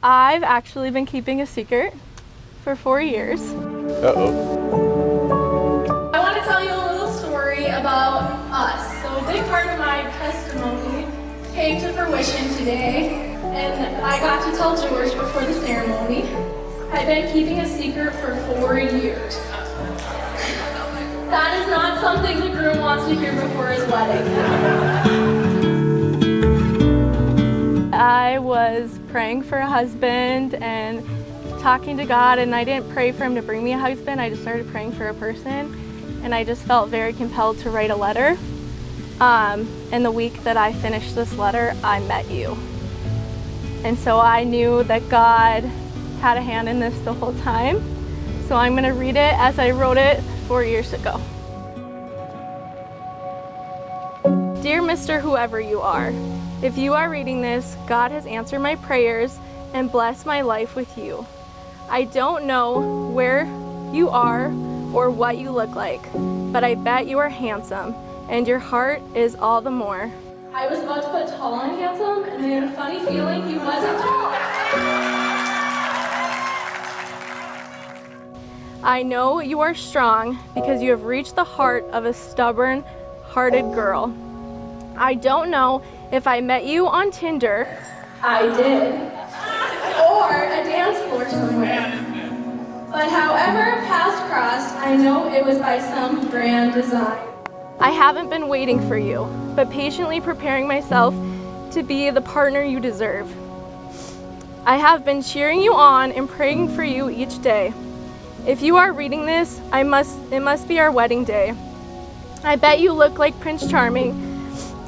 I've actually been keeping a secret for 4 years. Uh-oh. I want to tell you a little story about us. So a big part of my testimony came to fruition today, and I got to tell George before the ceremony. I've been keeping a secret for 4 years. That is not something the groom wants to hear before his wedding. I was praying for a husband and talking to God, and I didn't pray for him to bring me a husband. I just started praying for a person, and I just felt very compelled to write a letter. And the week that I finished this letter, I met you. And so I knew that God had a hand in this the whole time. So I'm going to read it as I wrote it 4 years ago. Dear Mr. Whoever you are, if you are reading this, God has answered my prayers and blessed my life with you. I don't know where you are or what you look like, but I bet you are handsome, and your heart is all the more. I was about to put tall and handsome, and I had a funny feeling he wasn't tall. I know you are strong because you have reached the heart of a stubborn-hearted girl. I don't know if I met you on Tinder. I did. Or a dance floor somewhere. But however paths crossed, I know it was by some grand design. I haven't been waiting for you, but patiently preparing myself to be the partner you deserve. I have been cheering you on and praying for you each day. If you are reading this, it must be our wedding day. I bet you look like Prince Charming,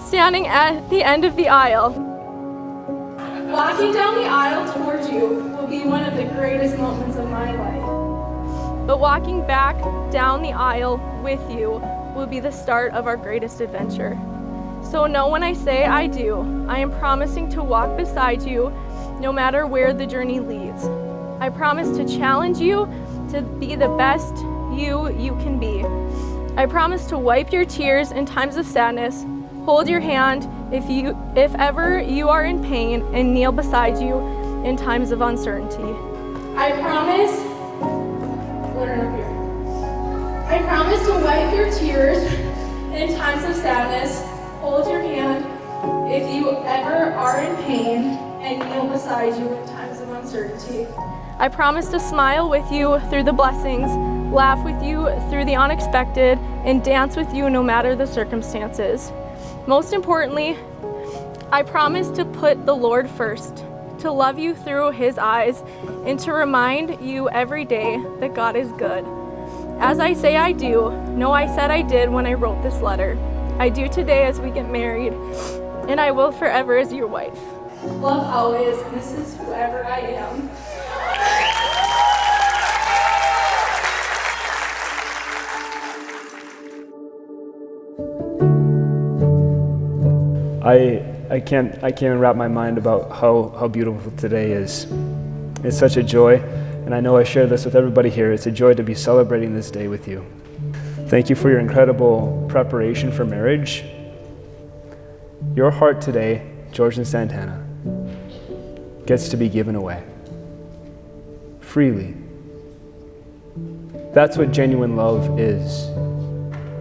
standing at the end of the aisle. Walking down the aisle towards you will be one of the greatest moments of my life. But walking back down the aisle with you will be the start of our greatest adventure. So know when I say I do, I am promising to walk beside you no matter where the journey leads. I promise to challenge you to be the best you can be. I promise to wipe your tears in times of sadness, hold your hand if ever you are in pain, and kneel beside you in times of uncertainty. I promise to wipe your tears in times of sadness, hold your hand if you ever are in pain, and kneel beside you in times of uncertainty. I promise to smile with you through the blessings, laugh with you through the unexpected, and dance with you no matter the circumstances. Most importantly, I promise to put the Lord first, to love you through His eyes, and to remind you every day that God is good. As I say I do, know I said I did when I wrote this letter. I do today as we get married, and I will forever as your wife. Love always, Mrs. Whoever I am. I can't even wrap my mind about how beautiful today is. It's such a joy, and I know I share this with everybody here. It's a joy to be celebrating this day with you. Thank you for your incredible preparation for marriage. Your heart today, George and Santana, gets to be given away freely. That's what genuine love is.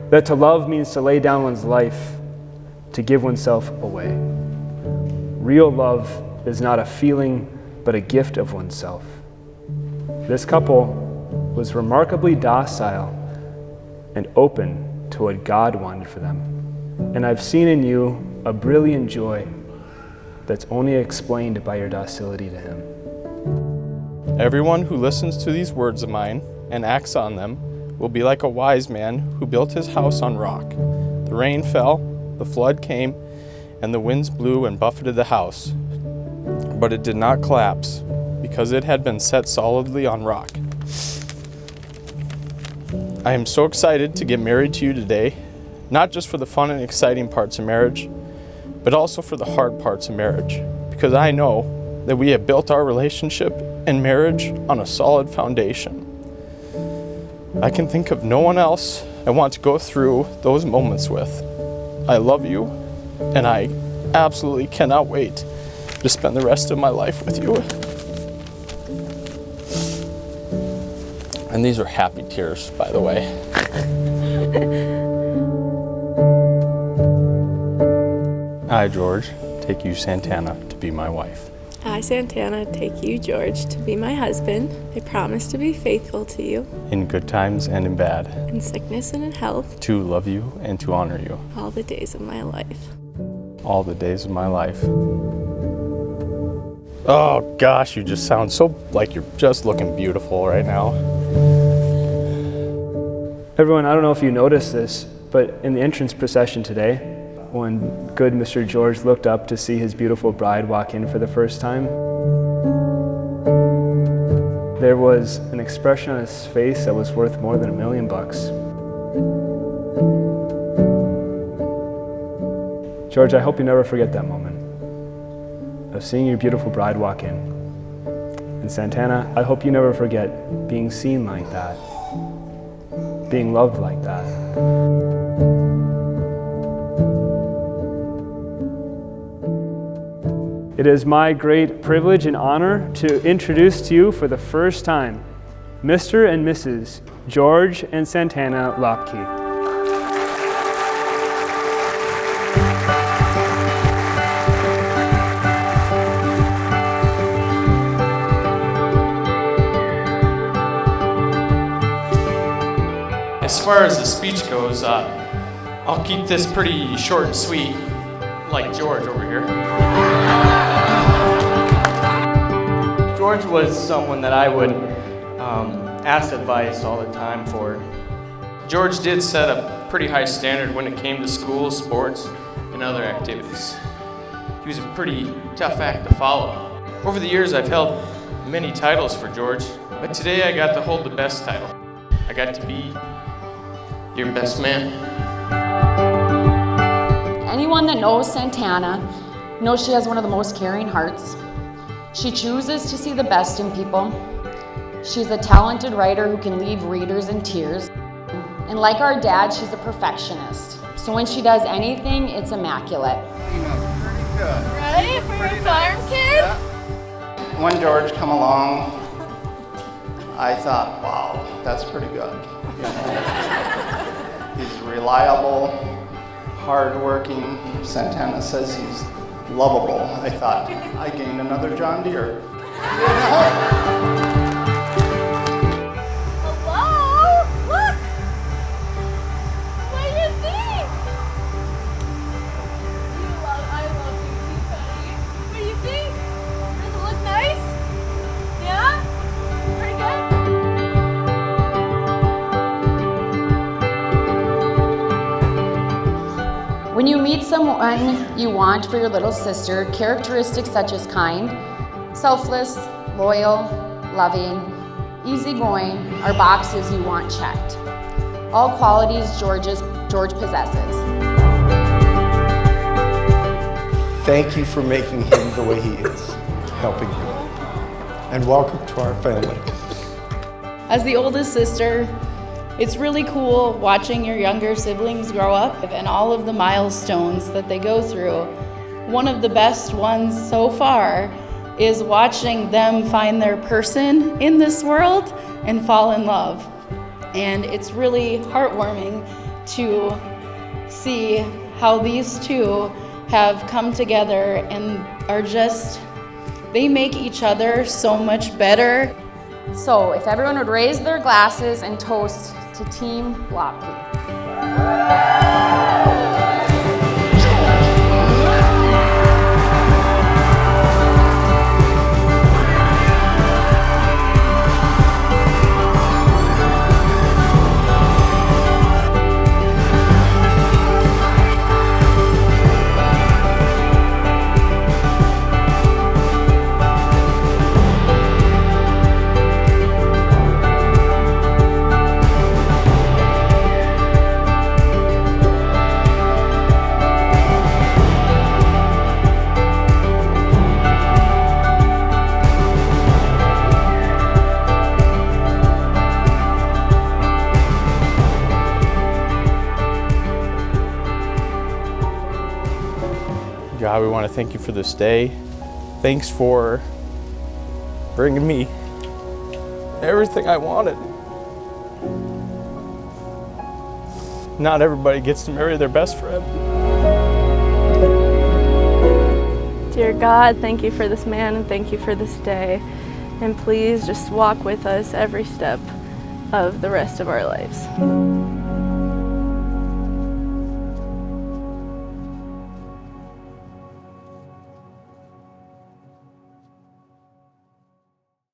That to love means to lay down one's life, to give oneself away. Real love is not a feeling, but a gift of oneself. This couple was remarkably docile and open to what God wanted for them. And I've seen in you a brilliant joy that's only explained by your docility to Him. Everyone who listens to these words of mine and acts on them will be like a wise man who built his house on rock. The rain fell, the flood came, and the winds blew and buffeted the house. But it did not collapse, because it had been set solidly on rock. I am so excited to get married to you today, not just for the fun and exciting parts of marriage, but also for the hard parts of marriage, because I know that we have built our relationship and marriage on a solid foundation. I can think of no one else I want to go through those moments with. I love you, and I absolutely cannot wait to spend the rest of my life with you. And these are happy tears, by the way. I, George, take you, Santana, to be my wife. I, Santana, take you, George, to be my husband. I promise to be faithful to you. In good times and in bad. In sickness and in health. To love you and to honor you. All the days of my life. All the days of my life. Oh gosh, you just sound so like you're just looking beautiful right now. Everyone, I don't know if you noticed this, but in the entrance procession today, when good Mr. George looked up to see his beautiful bride walk in for the first time, there was an expression on his face that was worth more than $1 million. George, I hope you never forget that moment of seeing your beautiful bride walk in. And Santana, I hope you never forget being seen like that, being loved like that. It is my great privilege and honor to introduce to you for the first time, Mr. and Mrs. George and Santana Lopke. As far as the speech goes, I'll keep this pretty short and sweet, like George over here. George was someone that I would ask advice all the time for. George did set a pretty high standard when it came to school, sports, and other activities. He was a pretty tough act to follow. Over the years, I've held many titles for George, but today I got to hold the best title. I got to be your best man. Anyone that knows Santana knows she has one of the most caring hearts. She chooses to see the best in people. She's a talented writer who can leave readers in tears. And like our dad, she's a perfectionist. So when she does anything, it's immaculate. Pretty good. Ready for your farm kid? Yeah. When George come along, I thought, wow, that's pretty good. You know? He's reliable, hardworking. Santana says he's lovable. I thought, I gained another John Deere. You know? Hello? Look! What do you think? I love you too, Penny. What do you think? Does it look nice? Yeah? Pretty good? When you meet someone you want for your little sister, characteristics such as kind, selfless, loyal, loving, easygoing are boxes you want checked. All qualities George possesses. Thank you for making him the way he is, helping you. And welcome to our family. As the oldest sister, it's really cool watching your younger siblings grow up and all of the milestones that they go through. One of the best ones so far is watching them find their person in this world and fall in love. And it's really heartwarming to see how these two have come together and are just, they make each other so much better. So if everyone would raise their glasses and toast to Team Lopke. God, we want to thank you for this day. Thanks for bringing me everything I wanted. Not everybody gets to marry their best friend. Dear God, thank you for this man and thank you for this day. And please just walk with us every step of the rest of our lives.